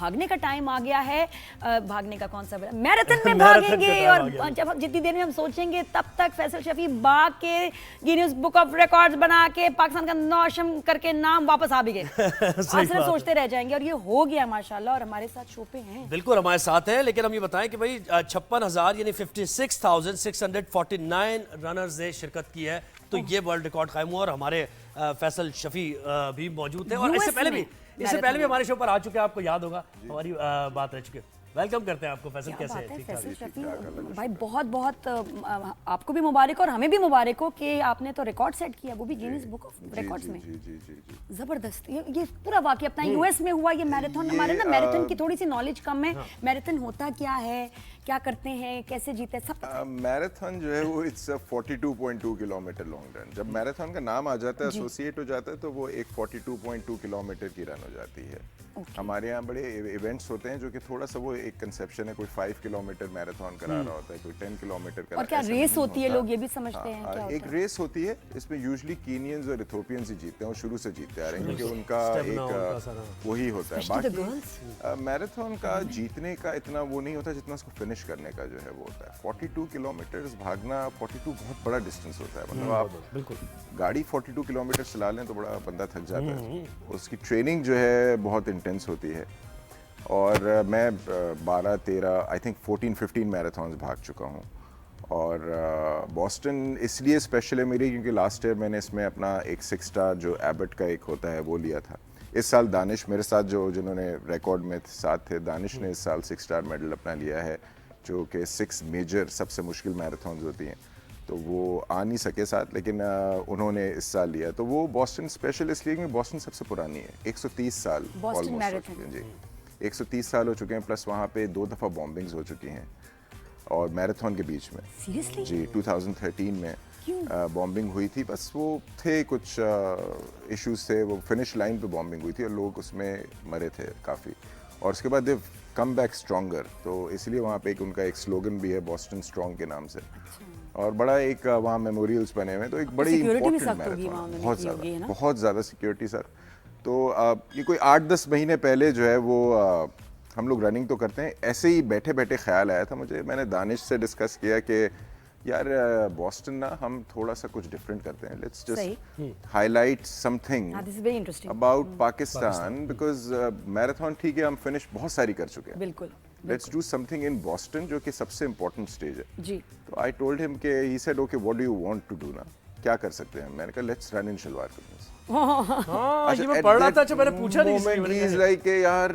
भागने का टाइम आ गया है। भागने का कौन सा मैराथन में भागेंगे और जब जितनी देर में हम सोचेंगे तब तक फैसल शफी भाग के गिनीज बुक ऑफ रिकॉर्ड्स बना के पाकिस्तान का नौशम करके नाम वापस आ भी गए। सिर्फ सोचते रह जाएंगे और ये हो गया माशाल्लाह। और हमारे साथ शो पे हैं, बिल्कुल हमारे साथ हैं, लेकिन हम ये बताएं कि भाई 56,000 यानी 56,649 रनर्स ने शिरकत की है, तो ये वर्ल्ड रिकॉर्ड कायम हुआ और हमारे फैसल शफी भी मौजूद थे और इससे पहले भी हमारे शो पर आ चुके हैं, आपको याद होगा हमारी बात रह चुकी है। वेलकम करते हैं आपको फैसल, कैसे हैं? ठीक फैसल शफी भाई बहुत बहुत आपको भी मुबारक और हमें भी मुबारक हो कि आपने तो रिकॉर्ड सेट किया, वो भी गिनीज बुक ऑफ रिकॉर्ड्स में। जबरदस्त। ये पूरा वाकया अपना यूएस में हुआ ये मैराथन। हमारे ना मैराथन की थोड़ी सी नॉलेज कम है। मैराथन होता क्या है, क्या करते हैं, कैसे जीते, सब मैराथन जो है वो इट्स 42.2 किलोमीटर लॉन्ग रन। जब मैराथन का नाम आ जाता है, एसोसिएट हो जाता है, तो वो एक 42.2 किलोमीटर की रन हो जाती है। हमारे यहाँ बड़े इवेंट्स होते हैं जो कि थोड़ा सा वो एक कंसेप्शन है, कोई 5 किलोमीटर मैराथन करा रहा होता है, कोई 10 किलोमीटर करा। और क्या रेस होती है, लोग ये भी समझते हैं क्या एक रेस होती है, इसमें यूजुअली कीनियंस और इथोपियंस ही जीतते हैं और शुरू से जीतते आ रहे हैं, क्योंकि उनका एक वही होता है। बाकी मैराथन का जीतने का इतना वो नहीं होता जितना उसको फिनिश करने का जो है वो होता है। 42 किलोमीटर भागना, 42 बहुत बड़ा डिस्टेंस होता है। मतलब आप बिल्कुल गाड़ी 42 किलोमीटर चला लें तो बड़ा बंदा थक जाता है। उसकी ट्रेनिंग जो है बहुत इंटेंस होती है। और मैं 12, 13, आई थिंक 14, 15 मैराथन्स भाग चुका हूँ। और बॉस्टन इसलिए स्पेशल है मेरी क्योंकि लास्ट ईयर मैंने इसमें अपना एक 6 स्टार जो एबट का एक होता है वो लिया था। इस साल दानिश मेरे साथ जिन्होंने रिकॉर्ड में साथ थे, दानिश ने इस साल 6 स्टार मेडल अपना लिया है, जो कि 6 मेजर सबसे मुश्किल मैराथन्स होती हैं, तो वो आ नहीं सके साथ, लेकिन उन्होंने इस साल लिया। तो वो बॉस्टन स्पेशल इसलिए क्योंकि बॉस्टन सबसे पुरानी है, 130 साल ऑलमोस्ट हो चुके हैं जी, 130 साल हो चुके हैं। प्लस वहाँ पे 2 दफ़ा बॉम्बिंग्स हो चुकी हैं और मैराथन के बीच में जी 2013 में बॉम्बिंग हुई थी। बस वो थे कुछ इश्यूज थे, वो फिनिश लाइन पे बॉम्बिंग हुई थी और लोग उसमें मरे थे काफ़ी। और उसके बाद दे कम बैक स्ट्रॉन्गर, तो इसलिए वहाँ पे एक उनका एक स्लोगन भी है बॉस्टन स्ट्रॉन्ग के नाम से। और बड़ा एक वहाँ मेमोरियल्स बने हुए, तो एक बड़ी इंपॉर्टेंट मैराथन, बहुत ज़्यादा सिक्योरिटी सर। तो ये कोई 8-10 महीने पहले जो है वो हम लोग रनिंग तो करते हैं, ऐसे ही बैठे बैठे ख्याल आया था मुझे, मैंने दानिश से डिस्कस किया कि यार बॉस्टन ना हम थोड़ा सा कुछ डिफरेंट करते हैं, let's just highlight something about Pakistan, because marathon ठीक है हम फिनिश बहुत सारी कर चुके हैं, बिल्कुल, let's do something in Boston जो कि सबसे इम्पोर्टेंट स्टेज है जी। तो आई टोल्ड हिम कि he said okay what do you want to do ना, क्या कर सकते हैं? मैंने कहा लेट्स रन इन शलवार कमीज। ये मैं पढ़ रहा था, अच्छा मैंने पूछा नहीं इसलिए लाइक यार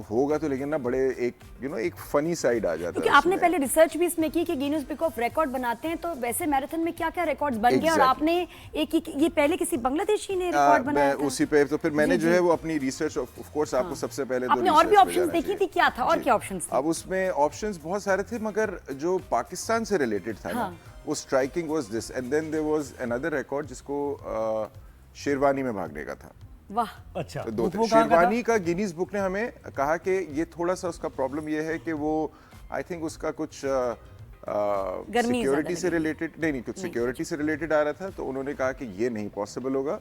होगा तो, लेकिन ना बड़े एक एक फनी साइड आ जाता है। आपने पहले रिसर्च भी इसमें की कि गिनीज बुक ऑफ रिकॉर्ड बनाते हैं, तो वैसे मैराथन में क्या क्या रिकॉर्ड्स बन गए और आपने एक ये पहले किसी बांग्लादेशी ने रिकॉर्ड बनाया था उसी पे, तो फिर मैंने जो है वो अपनी रिसर्च ऑफ कोर्स आपको सबसे पहले आपने और भी ऑप्शंस देखी थी, क्या था और क्या ऑप्शंस थे? अब उसमें ऑप्शंस बहुत सारे थे, मगर जो पाकिस्तान से रिलेटेड था ना वो striking was this, and then there was another record जिसको शेरवानी में भागने का था। वाह, अच्छा। तो शेरवानी का गिनीज बुक ने हमें कहा कि ये थोड़ा सा उसका प्रॉब्लम ये है कि वो आई थिंक उसका कुछ सिक्योरिटी से रिलेटेड नहीं कुछ सिक्योरिटी से रिलेटेड आ रहा था, तो उन्होंने कहा कि ये नहीं पॉसिबल होगा,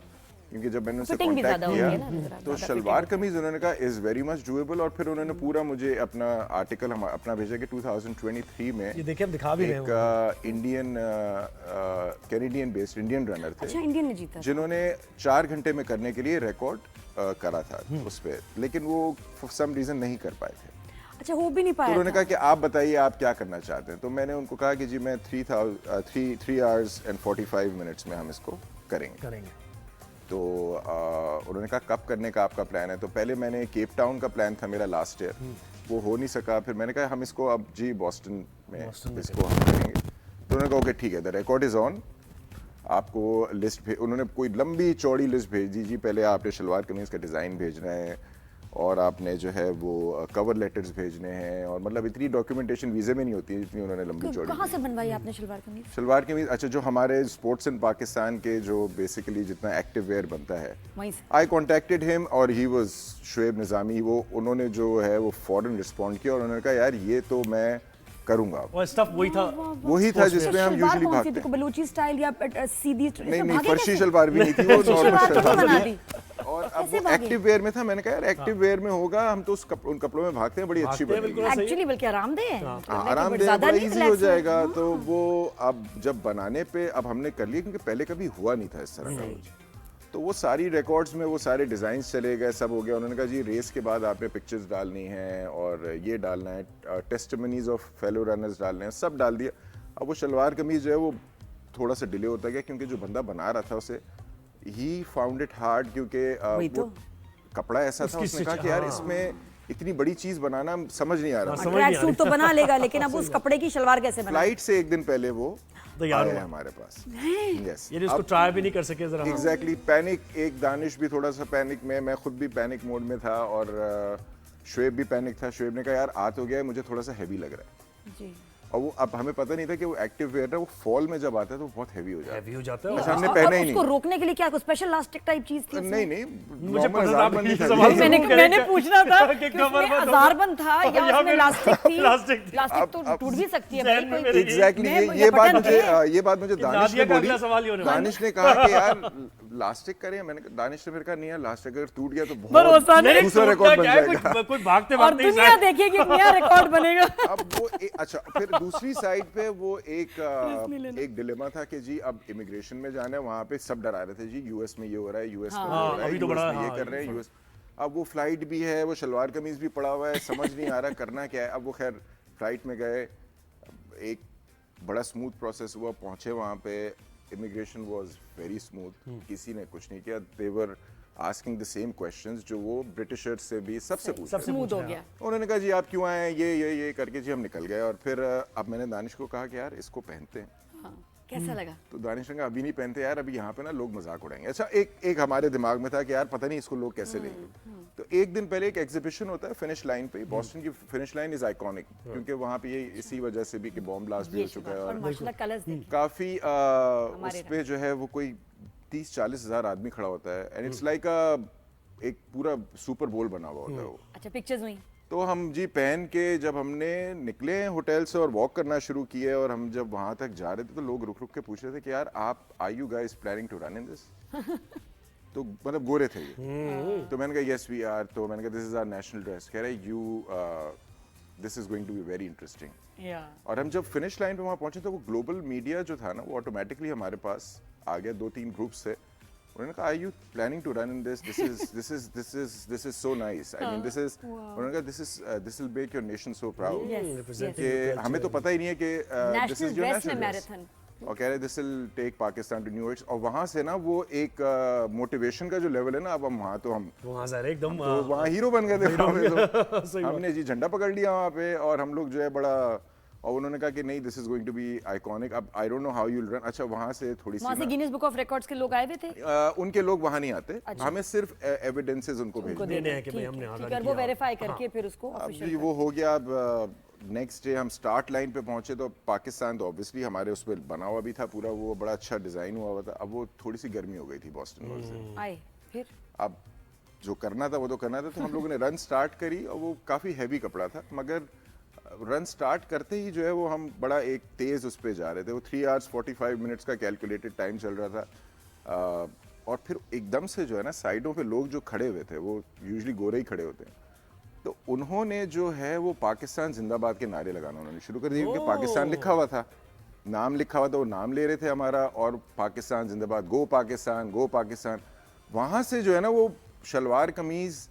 क्योंकि जब मैंने उनसे कांटेक्ट किया तो शलवार कमीज उन्होंने कहा इज वेरी मच डूएबल। और फिर उन्होंने पूरा मुझे अपना आर्टिकल अपना भेजा कि 2023 में ये देखिए हम दिखा भी रहे हैं, एक Indian Canadian based Indian runner थे, अच्छा इंडियन ने जीता, जिन्होंने 4 घंटे में करने के लिए रिकॉर्ड करा था उस पे, लेकिन वो फॉर सम रीजन नहीं कर पाए थे। अच्छा, हो भी नहीं पाया। तो उन्होंने कहा कि आप बताइए आप क्या करना चाहते हैं, तो मैंने उनको कहा कि जी मैं 3 hours and 45 minutes में हम इसको करेंगे। तो उन्होंने कहा कब करने का आपका प्लान है? तो पहले मैंने केप टाउन का प्लान था मेरा लास्ट ईयर, वो हो नहीं सका। फिर मैंने कहा हम इसको अब जी बॉस्टन में इसको हम करेंगे। तो उन्होंने कहा ओके ठीक है, द रिकॉर्ड इज़ ऑन, आपको लिस्ट उन्होंने कोई लंबी चौड़ी लिस्ट भेज दी जी, पहले आपने शलवार कमीज का डिज़ाइन भेजना है और आपने जो है वो कवर लेटर्स भेजने हैं, और मतलब इतनी डॉक्यूमेंटेशन वीज़े में नहीं होती है जितनी उन्होंने लंबी चौड़ी। कहाँ से बनवाई आपने शलवार कमीज? शलवार कमीज अच्छा जो हमारे स्पोर्ट्स इन पाकिस्तान के जो बेसिकली जितना एक्टिव वेयर बनता है, आई कॉन्टेक्टेड हिम और ही वाज शुएब निज़ामी, वो उन्होंने जो है वो फौरन रिस्पॉन्ड किया और उन्होंने कहा यार ये तो मैं करूंगा। और स्टफ वही था जिसमें हम यूजुअली भागते हैं, बलूची स्टाइल या सीधी नहीं फर्शी शलवार भी नहीं थी, वो नॉर्मल शलवार थी। और अब वो एक्टिव वेयर में था, मैंने कहा यार एक्टिव वेयर में होगा, हम तो उन कपड़ों में भागते हैं, बड़ी अच्छी बनेगी एक्चुअली, बल्कि आरामदेह है, आरामदेह, बड़ा इजी हो जाएगा। तो वो अब जब बनाने पे अब हमने कर लिया, क्योंकि पहले कभी हुआ नहीं था इस तरह का कुछ। तो वो सारी रिकॉर्ड्स में वो सारे डिज़ाइंस चले गए, सब हो गया। उन्होंने कहा जी रेस के बाद आपने पिक्चर्स डालनी है और ये डालना है, टेस्टिमनीज ऑफ फेलो रनर्स डालने हैं, सब डाल दिया। अब वो शलवार कमीज जो है वो थोड़ा सा डिले होता गया, क्योंकि जो बंदा बना रहा था उसे ही फाउंड इट हार्ड, क्योंकि वो कपड़ा ऐसा था, उसने कहा कि यार इसमें इतनी बड़ी चीज बनाना समझ नहीं आ रहा। ट्रैक सूट तो बना लेगा, लेकिन अब उस कपड़े की शलवार कैसे बनाए? फ्लाइट से एक दिन पहले वो तैयार है हमारे पास। यस, ये उसको ट्राई भी नहीं कर सके जरा। एग्जैक्टली, पैनिक, एक दानिश भी थोड़ा सा पैनिक में, मैं खुद भी पैनिक मोड में था, और शुएब भी पैनिक था। शुएब ने कहा यार आ तो गया है, मुझे थोड़ा सा हैवी लग रहा है जी। और वो अब हमें पता नहीं था कि वो एक्टिव वेयर है, वो फॉल में जब आता है तो बहुत हैवी हो जाता है। अच्छा, हमने पहना ही नहीं। उसको रोकने के लिए क्या कोई स्पेशल इलास्टिक टाइप चीज थी? नहीं नहीं, मुझे नॉर्मल मैंने पूछना था कि उसमें हजारबंद था या उसमें इलास्टिक थी? इलास्टिक तो टूट भी सकती है भाई। एग्जैक्टली, ये बात मुझे दानिश ने बोली। दानिश ने कहा कि यार लास्टिक करें, मैंने दानिश ने फिर कहा नहीं यार लास्टिक अगर टूट गया तो बहुत दूसरा रिकॉर्ड बन जाएगा, कोई भागते और दुनिया देखेगी नया रिकॉर्ड बनेगा। अब वो अच्छा, फिर दूसरी साइड पे वो एक डिलेमा था कि जी अब इमिग्रेशन में जाना है, वहाँ पे सब डरा रहे थे जी यूएस में ये हो रहा है, यूएस में हो रहा है, यूएस में ये कर रहे हैं, यूएस। अब वो फ्लाइट भी है, वो शलवार कमीज भी पड़ा हुआ है, समझ नहीं आ रहा करना क्या है। अब वो खैर फ्लाइट में गए, एक बड़ा स्मूथ प्रोसेस हुआ, पहुंचे वहाँ पे, इमिग्रेशन वाज वेरी स्मूथ, किसी ने कुछ नहीं किया। They were asking the same questions जो वो ब्रिटिशर्स से भी सबसे पूछा। स्मूथ हो गया। उन्होंने कहा जी आप क्यों आए हैं, ये करके जी हम निकल गए। और फिर अब मैंने दानिश को कहा कि यार इसको पहनते हैं। हाँ, कैसा लगा? तो दानिश ने कहा अभी नहीं पहनते यार, अभी यहाँ पे ना लोग मजाक उड़ाएंगे। अच्छा, एक हमारे दिमाग में था कि यार पता नहीं इसको लोग कैसे लेंगे। तो एक दिन पहले एक एग्जीबिशन होता है फिनिश लाइन पे, बॉस्टन की फिनिश लाइन इज आइकॉनिक, क्योंकि वहाँ पे ये इसी वजह से भी कि बॉम्ब ब्लास्ट भी हो चुका है, और काफी उस पे जो है वो कोई 30-40 हज़ार आदमी खड़ा होता है, एंड इट्स लाइक एक पूरा सुपर बोल बना हुआ होता है वो। अच्छा, पिक्चर्स हुई? तो हम जी पहन के जब हमने निकले होटल से और वॉक करना शुरू किए, और हम जब वहाँ तक जा रहे थे तो लोग रुक रुक के पूछ रहे थे कि यार आप are you guys planning to run in this? तो मतलब गोरे थे ये। तो मैंने कहा यस वी आर। तो मैंने कहा this is our national dress. कह रहे this is going to be very interesting. और हम जब फिनिश लाइन पे वहाँ पहुंचे तो वो ग्लोबल मीडिया जो था ना वो ऑटोमेटिकली हमारे पास आ गया, 2-3 ग्रुप्स से। उन्होंने कहा are you planning to run in this? This is so nice, I mean this is, उन्होंने कहा this will make your nation so proud, कि हमें तो पता ही नहीं है कि this is your national marathon. और कह रहे this will take Pakistan to new heights. और वहाँ से ना वो एक मोटिवेशन का जो लेवल है ना, अब हम वहाँ तो हम वहाँ से एकदम तो वहाँ हीरो बन गए थे। तो हमने जी झंडा पकड़ लिया वहाँ पे, और हम लोग जो है बड़ा, और उन्होंने कहा कि नहीं this is going to be iconic. अब I don't know how you will run. अच्छा, वहाँ से थोड़ी सी, वहाँ से गिनीज बुक ऑफ रिकॉर्ड्स के लोग आए हुए थे? उनके लोग वहाँ नहीं आते। अच्छा। हमें सिर्फ एविडेंसेस उनको भेजने हैं कि भाई हमने आगाह किया, वो वेरीफाई करके फिर उसको ऑफिशियल। वो हो गया। अब नेक्स्ट डे हम स्टार्ट लाइन पे पहुंचे तो पाकिस्तान तो ऑब्वियसली हमारे उस पर बना हुआ भी था पूरा, वो बड़ा अच्छा डिजाइन हुआ था। अब वो थोड़ी सी गर्मी हो गई थी बॉस्टन में से आए, फिर अब जो करना था वो तो करना था। तो हम लोगों ने रन स्टार्ट करी, और वो काफ़ी हैवी कपड़ा था, मगर रन स्टार्ट करते ही जो है वो हम बड़ा एक तेज़ उस पर जा रहे थे। वो 3 hours 45 minutes का कैलकुलेटेड टाइम चल रहा था। और फिर एकदम से जो है ना साइडों पे लोग जो खड़े हुए थे, वो यूजुअली गोरे ही खड़े होते हैं, तो उन्होंने जो है वो पाकिस्तान जिंदाबाद के नारे लगाना उन्होंने शुरू कर दिए, क्योंकि पाकिस्तान लिखा हुआ था, नाम लिखा हुआ था, वो नाम ले रहे थे हमारा, और पाकिस्तान जिंदाबाद, गो पाकिस्तान, गो पाकिस्तान। वहाँ से जो है ना वो शलवार कमीज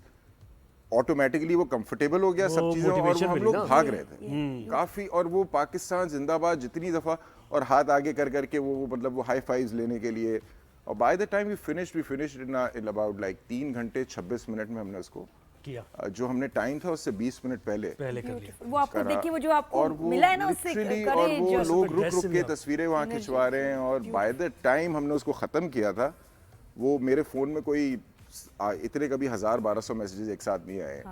ऑटोमेटिकली वो कंफर्टेबल हो गया सब चीज़ें, और वो हम लोग भाग रहे थे काफ़ी। और वो पाकिस्तान जिंदाबाद जितनी दफ़ा, और हाथ आगे कर करके वो मतलब वो हाई फाइव्स लेने के लिए। और by the time we finished in about like 3 घंटे 26 मिनट में हमने उसको किया। जो हमने टाइम था उससे 20 मिनट पहले कर लिया। वो आपको देखिए, वो जो आपको मिला है ना उससे, और वो लोग रुक रुक के तस्वीरें वहाँ खिंचवा रहे हैं। और बाय द टाइम हमने उसको ख़त्म किया था, वो मेरे फ़ोन में कोई इतने कभी 1000-1200 मैसेजेस एक साथ नहीं आए।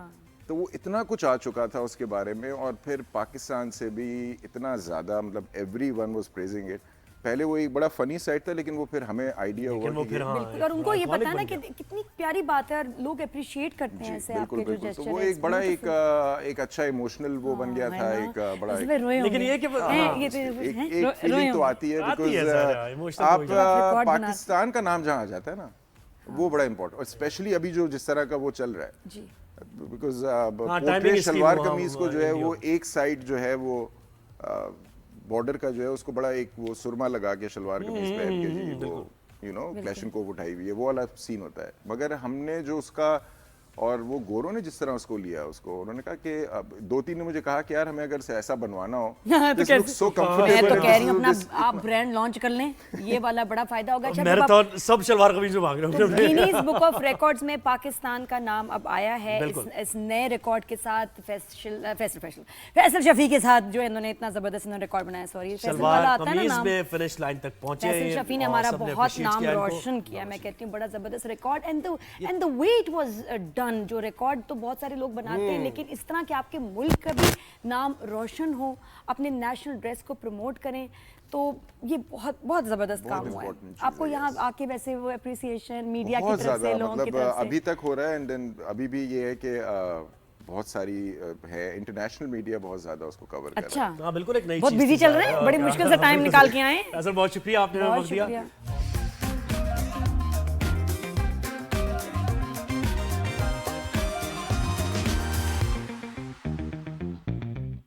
तो वो इतना कुछ आ चुका था उसके बारे में। और फिर पाकिस्तान से भी इतना ज़्यादा, मतलब एवरीवन वाज प्रेजिंग इट। पहले वो एक बड़ा फनी साइड था, लेकिन वो फिर हमें आइडिया हुआ कि बिल्कुल, और उनको ये पता है ना कि कितनी प्यारी बात है, और लोग अप्रिशिएट करते हैं ऐसे आपके जो जेस्चर है। वो एक बड़ा एक अच्छा इमोशनल वो बन गया था, एक बड़ा। लेकिन ये कि एक फीलिंग तो आती है, बिकॉज़ आप पाकिस्तान का नाम जहाँ आ जाता है ना, वो बड़ा इंपॉर्टेंट, और स्पेशली अभी जो जिस तरह का वो चल रहा है जी बिकॉज timing पोर्ट्रेट इसकी शलवार वहाँ कमीज को जो है वो एक साइड जो है वो बॉर्डर का जो है उसको बड़ा एक वो सुरमा लगा के शलवार कमीज पहन के जी वो क्लैशन को उठाई हुई है, वो वाला सीन होता है। मगर हमने जो उसका, और वो गोरों ने जिस तरह उसको लिया, उसको उन्होंने कहा कि अब 2-3 ने मुझे कहा कि यार हमें अगर से ऐसा बनवाना हो तो this looks so मैं comfortable तो and कह रही हूँ this- अपना this- आप ब्रांड लॉन्च कर लें, ये वाला बड़ा फायदा होगा। अच्छा, मैराथन सब शलवार कमीज में भाग रहे हैं। गिनीज बुक ऑफ रिकॉर्ड्स में पाकिस्तान का नाम अब आया है इस नए रिकॉर्ड के साथ, फैसल शफी के साथ, जो इन्होंने इतना जबरदस्त इन्होंने रिकॉर्ड बनाया। सॉरी, फैसल वाला शलवार आता है ना कमीज नाम, में फिनिश लाइन तक पहुंचे फैसल शफी ने और हमारा सबने बहुत appreciate नाम किया इनको। रोशन किया। मैं कहती हूँ बड़ा जबरदस्त record, and the way it was done. जो रिकॉर्ड तो बहुत सारे लोग बनाते हैं, लेकिन इस तरह के आपके मुल्क का भी नाम रोशन हो, अपने नेशनल ड्रेस को प्रमोट करें, तो ये बहुत बहुत जबरदस्त काम हुआ है। important चीज़ आपको है, यहाँ आके वैसे वो अप्रिसिएशन मीडिया की बहुत तरफ से, ज़्यादा, लोगों की मतलब तरफ से? अभी तक हो रहा है, एंड देन अभी भी ये है कि बहुत सारी है, इंटरनेशनल मीडिया बहुत ज्यादा उसको कवर कर रहा है। अच्छा, हाँ बिल्कुल, एक नई बहुत चीज़ बिजी थी चल रहे हैं, ज़रा। बड़ी मुश्किल से टाइम निकाल के आए। फैसल बहुत शुक्रिया, आपने बहुत वक्त दिया। शुक्रिया।